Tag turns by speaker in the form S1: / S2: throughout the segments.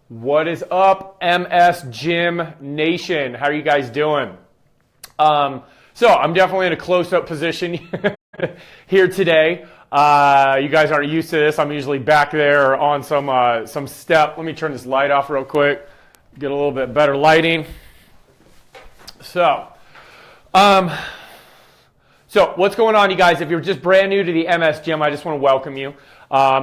S1: What is up, MS Gym Nation? How are you guys doing? So I'm definitely in a close-up position here today. You guys aren't used to this. I'm usually back there on some step. Let me turn this light off real quick. Get a little bit better lighting. So what's going on, you guys? If you're just brand new to the MS Gym, I just want to welcome you.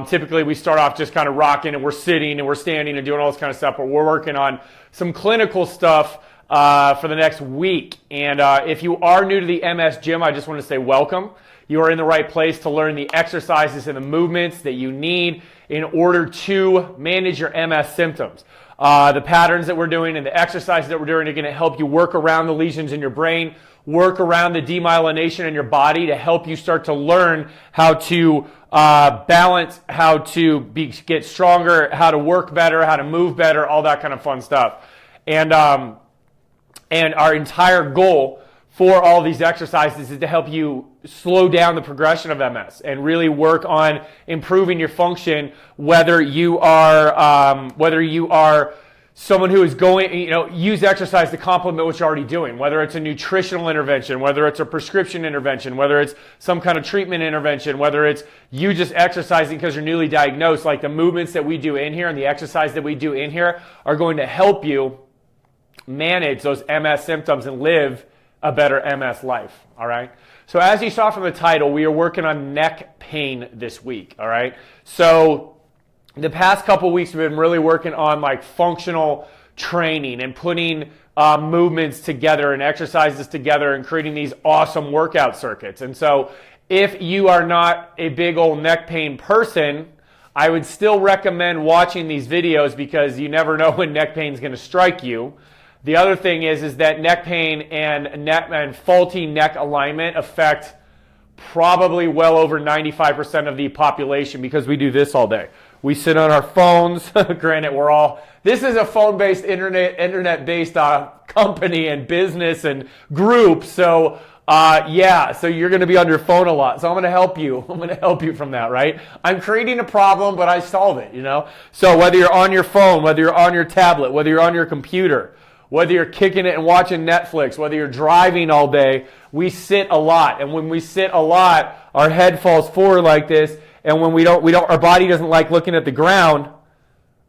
S1: Typically, we start off just kind of rocking, and we're sitting, and we're standing, and doing all this kind of stuff, but we're working on some clinical stuff for the next week. And if you are new to the MS Gym, I just want to say welcome. You are in the right place to learn the exercises and the movements that you need in order to manage your MS symptoms. The patterns that we're doing and the exercises that we're doing are going to help you work around the lesions in your brain, work around the demyelination in your body to help you start to learn how to balance, how to get stronger, how to work better, how to move better, all that kind of fun stuff. And our entire goal for all these exercises is to help you slow down the progression of MS and really work on improving your function, whether you are someone who is going, use exercise to complement what you're already doing, whether it's a nutritional intervention, whether it's a prescription intervention, whether it's some kind of treatment intervention, whether it's you just exercising because you're newly diagnosed. Like the movements that we do in here and the exercise that we do in here are going to help you manage those MS symptoms and live a better MS life, all right? So as you saw from the title, we are working on neck pain this week, all right? So the past couple weeks we've been really working on like functional training and putting movements together and exercises together and creating these awesome workout circuits. And so if you are not a big old neck pain person, I would still recommend watching these videos because you never know when neck pain is going to strike you. The other thing is that neck pain and faulty neck alignment affect probably well over 95% of the population because we do this all day. We sit on our phones. Granted, this is a phone-based, internet-based company and business and group. So, so you're going to be on your phone a lot. So I'm going to help you. I'm going to help you from that, right? I'm creating a problem, but I solve it, So whether you're on your phone, whether you're on your tablet, whether you're on your computer, whether you're kicking it and watching Netflix, whether you're driving all day, we sit a lot. And when we sit a lot, our head falls forward like this. And when our body doesn't like looking at the ground,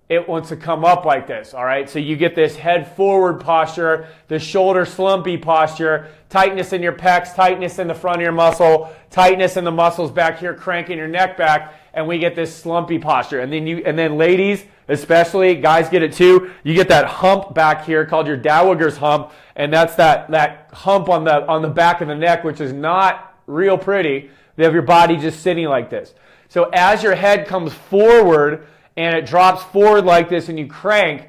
S1: it wants to come up like this, all right? So you get this head forward posture, the shoulder slumpy posture, tightness in your pecs, tightness in the front of your muscle, tightness in the muscles back here, cranking your neck back, and we get this slumpy posture. And then ladies, especially, guys get it too, you get that hump back here called your Dowager's hump, and that's that hump on the back of the neck, which is not real pretty. They have your body just sitting like this. So as your head comes forward and it drops forward like this and you crank,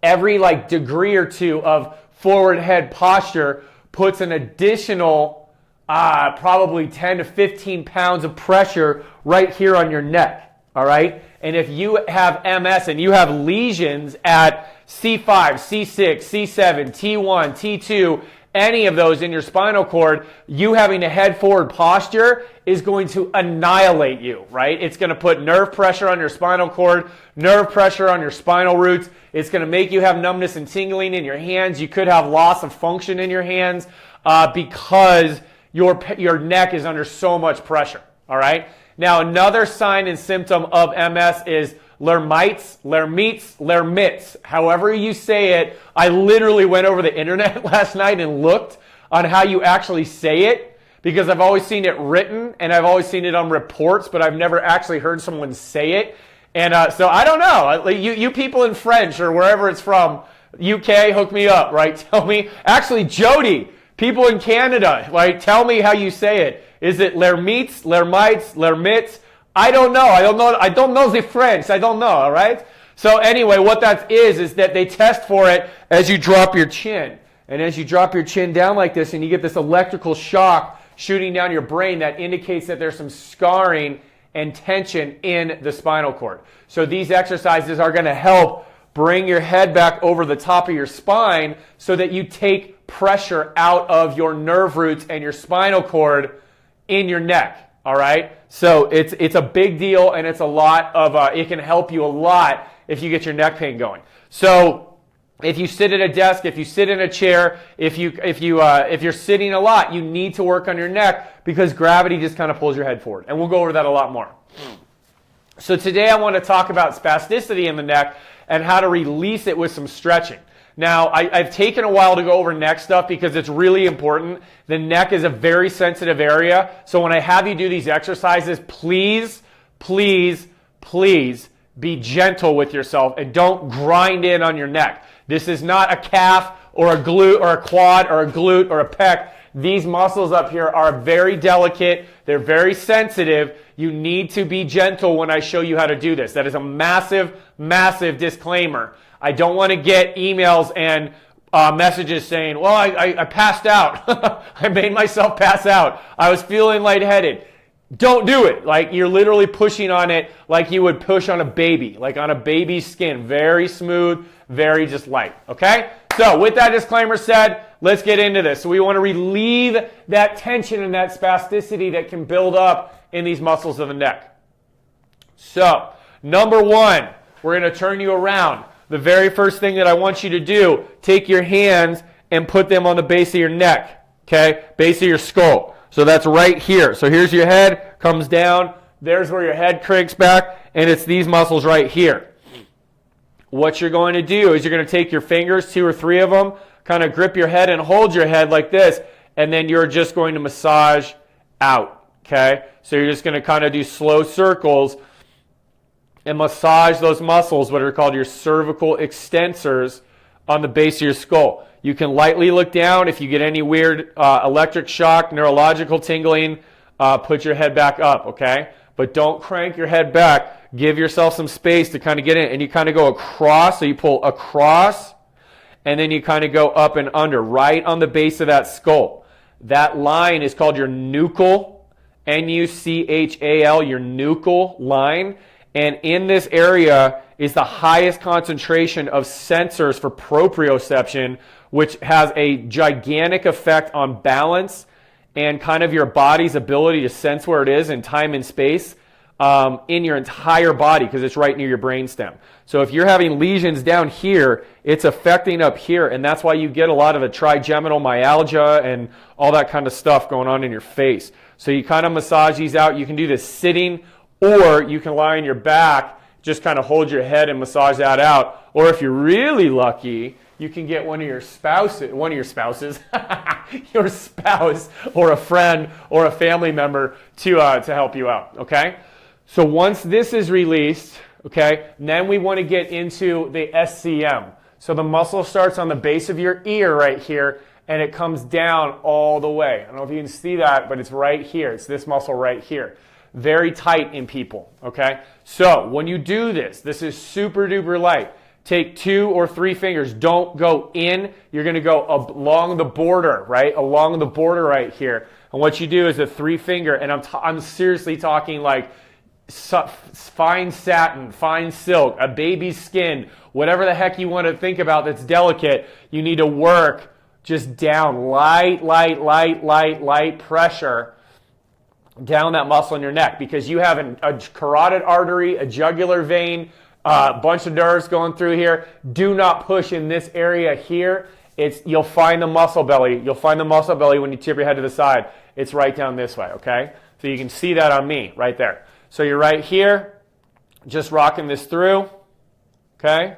S1: every degree or two of forward head posture puts an additional probably 10 to 15 pounds of pressure right here on your neck, all right? And if you have MS and you have lesions at C5, C6, C7, T1, T2, any of those in your spinal cord, you having a head forward posture is going to annihilate you, right? It's going to put nerve pressure on your spinal cord, nerve pressure on your spinal roots. It's going to make you have numbness and tingling in your hands. You could have loss of function in your hands because your neck is under so much pressure, all right? Now, another sign and symptom of MS is Lermitz, however you say it. I literally went over the internet last night and looked on how you actually say it because I've always seen it written and I've always seen it on reports, but I've never actually heard someone say it. And so I don't know. You people in French or wherever it's from, UK, hook me up, right? Tell me. Actually, Jody, people in Canada, right? Tell me how you say it. Is it Lermitz, Lermitz? I don't know. I don't know the French. I don't know, all right? So anyway, what that is that they test for it as you drop your chin. And as you drop your chin down like this and you get this electrical shock shooting down your brain, that indicates that there's some scarring and tension in the spinal cord. So these exercises are going to help bring your head back over the top of your spine so that you take pressure out of your nerve roots and your spinal cord in your neck. All right, so it's a big deal, and it's a lot of it can help you a lot if you get your neck pain going. So if you sit at a desk, if you sit in a chair, if you're sitting a lot, you need to work on your neck because gravity just kind of pulls your head forward. And we'll go over that a lot more. So today I want to talk about spasticity in the neck and how to release it with some stretching. Now, I've taken a while to go over neck stuff because it's really important. The neck is a very sensitive area. So when I have you do these exercises, please, please, please be gentle with yourself and don't grind in on your neck. This is not a calf or a glute or a quad or a glute or a pec. These muscles up here are very delicate. They're very sensitive. You need to be gentle when I show you how to do this. That is a massive, massive disclaimer. I don't want to get emails and messages saying, well, I passed out. I made myself pass out. I was feeling lightheaded. Don't do it. Like you're literally pushing on it like you would push on a baby, like on a baby's skin. Very smooth, very just light. Okay? So with that disclaimer said, let's get into this. So we want to relieve that tension and that spasticity that can build up in these muscles of the neck. So, number one, we're going to turn you around. The very first thing that I want you to do, take your hands and put them on the base of your neck, okay? Base of your skull. So that's right here. So here's your head, comes down. There's where your head cranks back, and it's these muscles right here. What you're going to do is you're going to take your fingers, 2 or 3 of them, kind of grip your head and hold your head like this, and then you're just going to massage out, okay? So you're just going to kind of do slow circles and massage those muscles, what are called your cervical extensors, on the base of your skull. You can lightly look down. If you get any weird electric shock, neurological tingling, put your head back up, okay? But don't crank your head back. Give yourself some space to kind of get in. And you kind of go across, so you pull across, and then you kind of go up and under, right on the base of that skull. That line is called your nuchal, N-U-C-H-A-L, your nuchal line. And in this area is the highest concentration of sensors for proprioception, which has a gigantic effect on balance and kind of your body's ability to sense where it is in time and space in your entire body because it's right near your brainstem. So if you're having lesions down here, it's affecting up here, and that's why you get a lot of the trigeminal myalgia and all that kind of stuff going on in your face. So you kind of massage these out. You can do this sitting, or you can lie on your back, just kind of hold your head and massage that out. Or if you're really lucky, you can get one of your spouses, your spouse or a friend or a family member to help you out, okay? So once this is released, okay, then we want to get into the SCM. So the muscle starts on the base of your ear right here, and it comes down all the way. I don't know if you can see that, but it's right here. It's this muscle right here. Very tight in people, okay? So when you do this, this is super duper light. Take 2 or 3 fingers. Don't go in. You're going to go along the border, right? Along the border right here. And what you do is a 3-finger, and I'm seriously talking like fine satin, fine silk, a baby's skin, whatever the heck you want to think about that's delicate. You need to work just down, light pressure down that muscle in your neck, because you have a carotid artery, a jugular vein, a bunch of nerves going through here. Do not push in this area here. You'll find the muscle belly. You'll find the muscle belly when you tip your head to the side. It's right down this way, okay? So you can see that on me right there. So you're right here, just rocking this through, okay?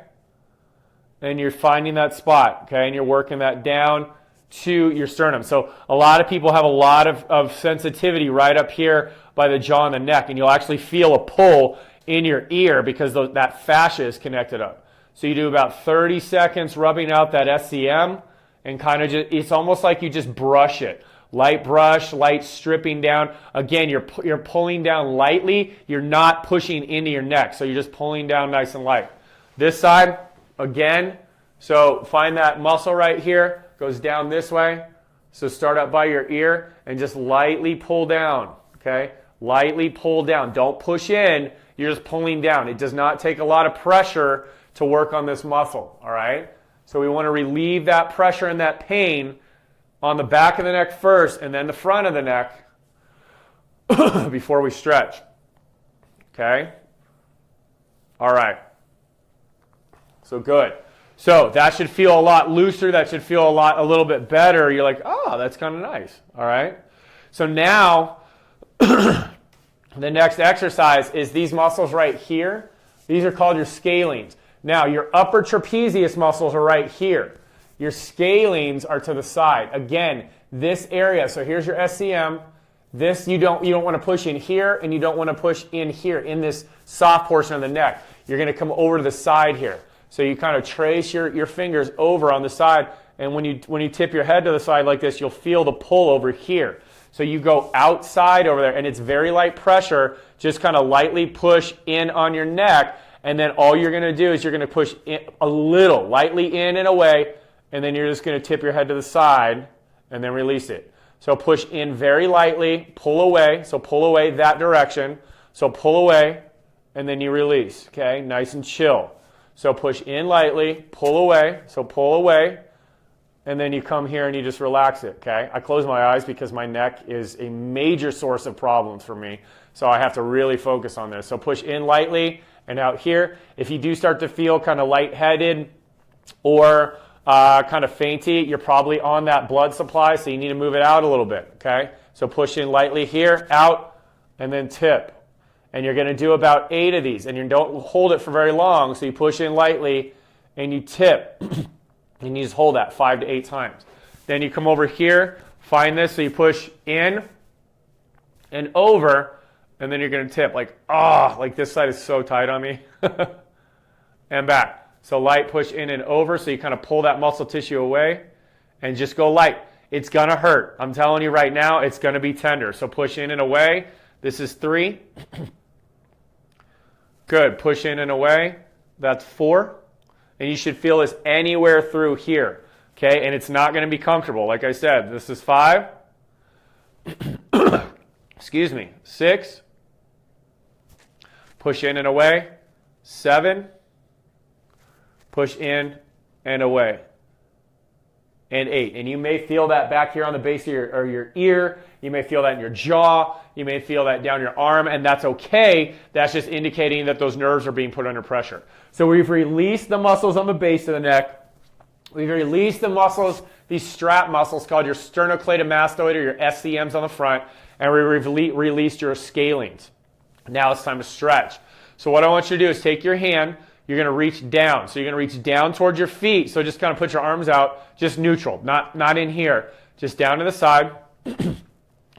S1: And you're finding that spot, okay? And you're working that down to your sternum. So a lot of people have a lot of sensitivity right up here by the jaw and the neck, and you'll actually feel a pull in your ear because that fascia is connected up. So you do about 30 seconds rubbing out that SCM, and kind of just, it's almost like you just brush it. Light brush, light stripping down. Again, you're pulling down lightly. You're not pushing into your neck, so you're just pulling down nice and light. This side, again, so find that muscle right here. Goes down this way. So start up by your ear and just lightly pull down, okay? Lightly pull down. Don't push in. You're just pulling down. It does not take a lot of pressure to work on this muscle, all right? So we want to relieve that pressure and that pain on the back of the neck first and then the front of the neck before we stretch, okay? All right. So good. So that should feel a lot looser. That should feel a little bit better. You're like, oh, that's kind of nice. All right. So now the next exercise is these muscles right here. These are called your scalenes. Now your upper trapezius muscles are right here. Your scalenes are to the side. Again, this area. So here's your SCM. This you don't want to push in here, and you don't want to push in here in this soft portion of the neck. You're going to come over to the side here. So you kind of trace your fingers over on the side, and when you tip your head to the side like this, you'll feel the pull over here. So you go outside over there, and it's very light pressure. Just kind of lightly push in on your neck, and then all you're going to do is you're going to push in a little, lightly in and away, and then you're just going to tip your head to the side and then release it. So push in very lightly, pull away. So pull away that direction. So pull away, and then you release. Okay, nice and chill. So push in lightly, pull away. So pull away, and then you come here and you just relax it. Okay, I close my eyes because my neck is a major source of problems for me. So I have to really focus on this. So push in lightly and out here. If you do start to feel kind of lightheaded or kind of fainty, you're probably on that blood supply, so you need to move it out a little bit, okay? So push in lightly here, out, and then tip. And you're going to do about 8 of these, and you don't hold it for very long, so you push in lightly, and you tip. And you just hold that 5 to 8 times. Then you come over here, find this, so you push in and over, and then you're going to tip, like this side is so tight on me. And back. So light push in and over, so you kind of pull that muscle tissue away and just go light. It's going to hurt. I'm telling you right now, it's going to be tender. So push in and away. This is 3. Good. Push in and away. That's 4. And you should feel this anywhere through here. Okay? And it's not going to be comfortable. Like I said, this is 5. Excuse me. 6. Push in and away. 7. Push in and away. And 8. And you may feel that back here on the base of your ear. You may feel that in your jaw. You may feel that down your arm, and that's okay. That's just indicating that those nerves are being put under pressure. So we've released the muscles on the base of the neck. We've released the muscles, these strap muscles called your sternocleidomastoid or your SCMs on the front, and we released your scalenes. Now it's time to stretch. So what I want you to do is take your hand. You're going to reach down. So you're going to reach down towards your feet. So just kind of put your arms out, just neutral, not in here. Just down to the side.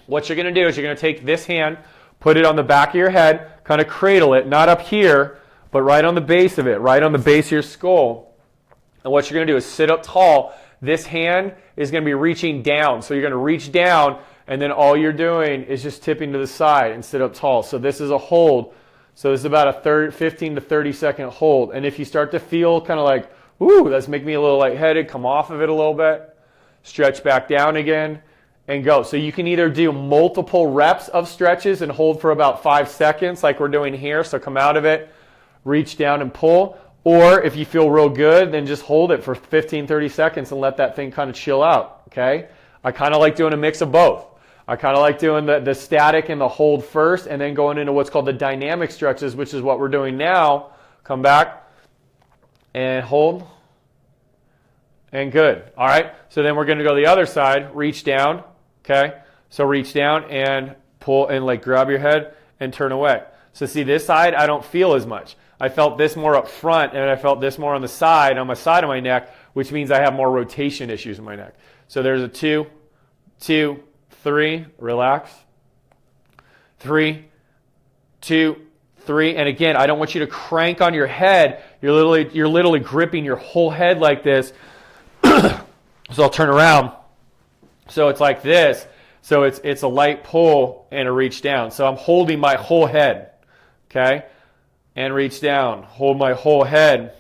S1: What you're going to do is you're going to take this hand, put it on the back of your head, kind of cradle it, not up here, but right on the base of it, right on the base of your skull. And what you're going to do is sit up tall. This hand is going to be reaching down. So you're going to reach down, and then all you're doing is just tipping to the side and sit up tall. So this is a hold. So this is about a 15 to 30 second hold. And if you start to feel kind of like, ooh, that's making me a little lightheaded, come off of it a little bit, stretch back down again, and go. So you can either do multiple reps of stretches and hold for about 5 seconds like we're doing here. So come out of it, reach down and pull. Or if you feel real good, then just hold it for 15, 30 seconds and let that thing kind of chill out, okay? I kind of like doing a mix of both. I kind of like doing the static and the hold first and then going into what's called the dynamic stretches, which is what we're doing now. Come back and hold and good. All right, so then we're going to go the other side, reach down, okay? So reach down and pull and like grab your head and turn away. So see this side, I don't feel as much. I felt this more up front and I felt this more on the side of my neck, which means I have more rotation issues in my neck. So there's a 2, 2, 3, relax. 3, 2, 3, and again, I don't want you to crank on your head. You're literally gripping your whole head like this. So I'll turn around. So it's like this. So it's a light pull and a reach down. So I'm holding my whole head, okay? And reach down. Hold my whole head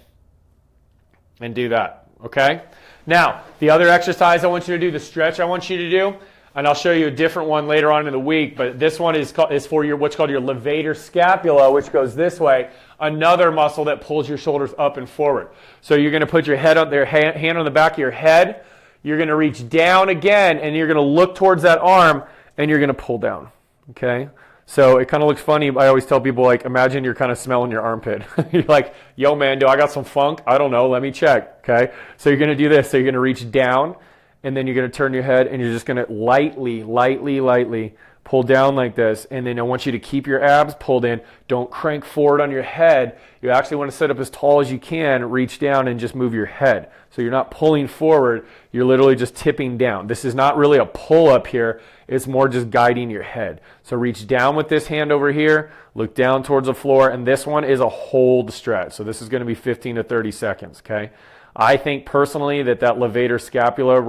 S1: and do that, okay? Now, the other exercise I want you to do, the stretch I want you to do, and I'll show you a different one later on in the week, but this one is for your what's called your levator scapula, which goes this way, another muscle that pulls your shoulders up and forward. So you're going to put your head on there, hand on the back of your head. You're going to reach down again, and you're going to look towards that arm, and you're going to pull down. Okay? So it kind of looks funny. I always tell people, like, imagine you're kind of smelling your armpit. You're like, yo, man, do I got some funk? I don't know. Let me check. Okay. So you're going to do this. So you're going to reach down, and then you're going to turn your head, and you're just going to lightly pull down like this. And then I want you to keep your abs pulled in. Don't crank forward on your head. You actually want to sit up as tall as you can, reach down, and just move your head. So you're not pulling forward. You're literally just tipping down. This is not really a pull up here. It's more just guiding your head. So reach down with this hand over here, look down towards the floor, and this one is a hold stretch. So this is going to be 15 to 30 seconds, okay? I think personally that levator scapula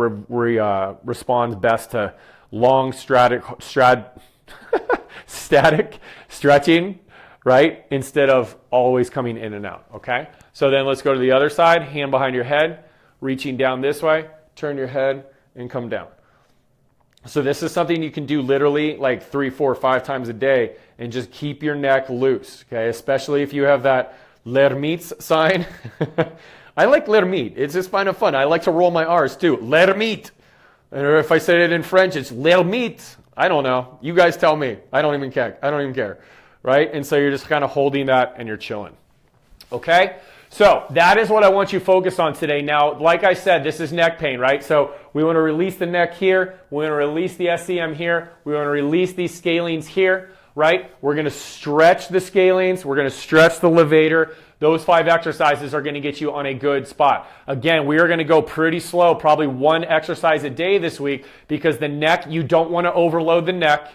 S1: responds best to long static stretching, right? Instead of always coming in and out, okay? So then let's go to the other side, hand behind your head, reaching down this way, turn your head and come down. So this is something you can do literally like 3, 4, 5 times a day and just keep your neck loose, okay? Especially if you have that l'ermite sign. I like l'ermite. It's just kind of fun. I like to roll my R's too. L'ermite. Or if I say it in French, it's l'ermite. I don't know. You guys tell me. I don't even care. Right? And so you're just kind of holding that and you're chilling. Okay? So that is what I want you to focus on today. Now, like I said, this is neck pain, right? So we want to release the neck here. We want to release the SCM here. We want to release these scalenes here, right? We're going to stretch the scalenes. We're going to stretch the levator. Those 5 exercises are going to get you on a good spot. Again, we are going to go pretty slow, probably 1 exercise a day this week, because the neck, you don't want to overload the neck.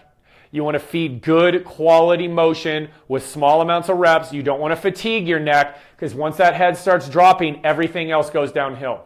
S1: You want to feed good quality motion with small amounts of reps. You don't want to fatigue your neck, because once that head starts dropping, everything else goes downhill.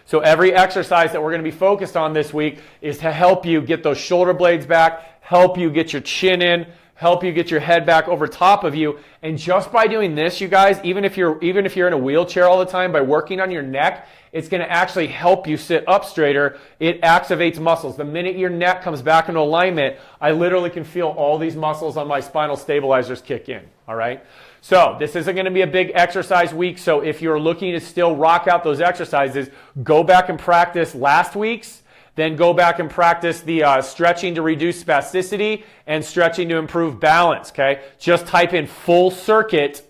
S1: So every exercise that we're going to be focused on this week is to help you get those shoulder blades back, help you get your chin in, help you get your head back over top of you. And just by doing this, you guys, even if you're in a wheelchair all the time, by working on your neck, it's going to actually help you sit up straighter. It activates muscles. The minute your neck comes back into alignment, I literally can feel all these muscles on my spinal stabilizers kick in. All right. So this isn't going to be a big exercise week. So if you're looking to still rock out those exercises, go back and practice last week's. Then go back and practice the stretching to reduce spasticity and stretching to improve balance, okay? Just type in full circuit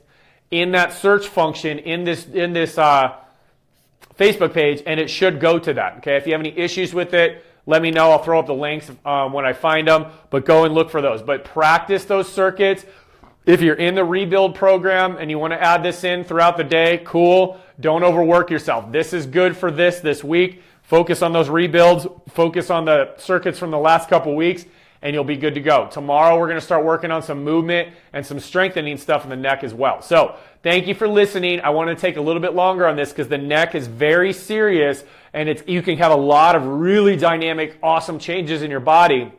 S1: in that search function in this Facebook page, and it should go to that, okay? If you have any issues with it, let me know. I'll throw up the links when I find them, but go and look for those. But practice those circuits. If you're in the rebuild program and you want to add this in throughout the day, cool. Don't overwork yourself. This is good for this week. Focus on those rebuilds, focus on the circuits from the last couple weeks, and you'll be good to go. Tomorrow, we're going to start working on some movement and some strengthening stuff in the neck as well. So thank you for listening. I want to take a little bit longer on this because the neck is very serious, and you can have a lot of really dynamic, awesome changes in your body,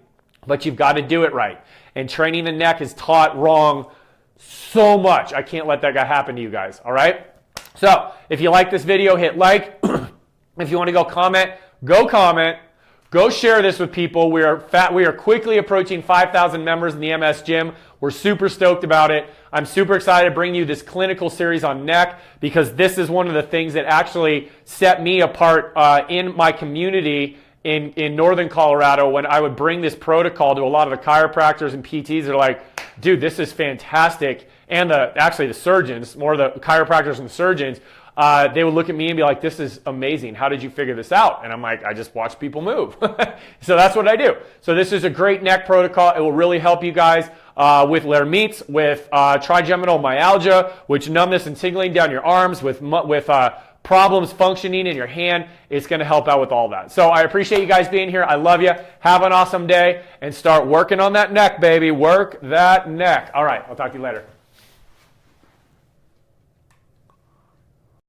S1: but you've got to do it right. And training the neck is taught wrong so much. I can't let that happen to you guys, all right? So if you like this video, hit like. If you want to go comment, go share this with people. We are quickly approaching 5,000 members in the MS Gym. We're super stoked about it. I'm super excited to bring you this clinical series on neck, because this is one of the things that actually set me apart in my community in Northern Colorado, when I would bring this protocol to a lot of the chiropractors and PTs that are like, dude, this is fantastic. And actually the surgeons, more the chiropractors and the surgeons, they would look at me and be like, this is amazing. How did you figure this out? And I'm like, I just watch people move. So that's what I do. So this is a great neck protocol. It will really help you guys with l'ermite, with trigeminal myalgia, which numbness and tingling down your arms, with problems functioning in your hand. It's going to help out with all that. So I appreciate you guys being here. I love you. Have an awesome day and start working on that neck, baby. Work that neck. All right. I'll talk to you later.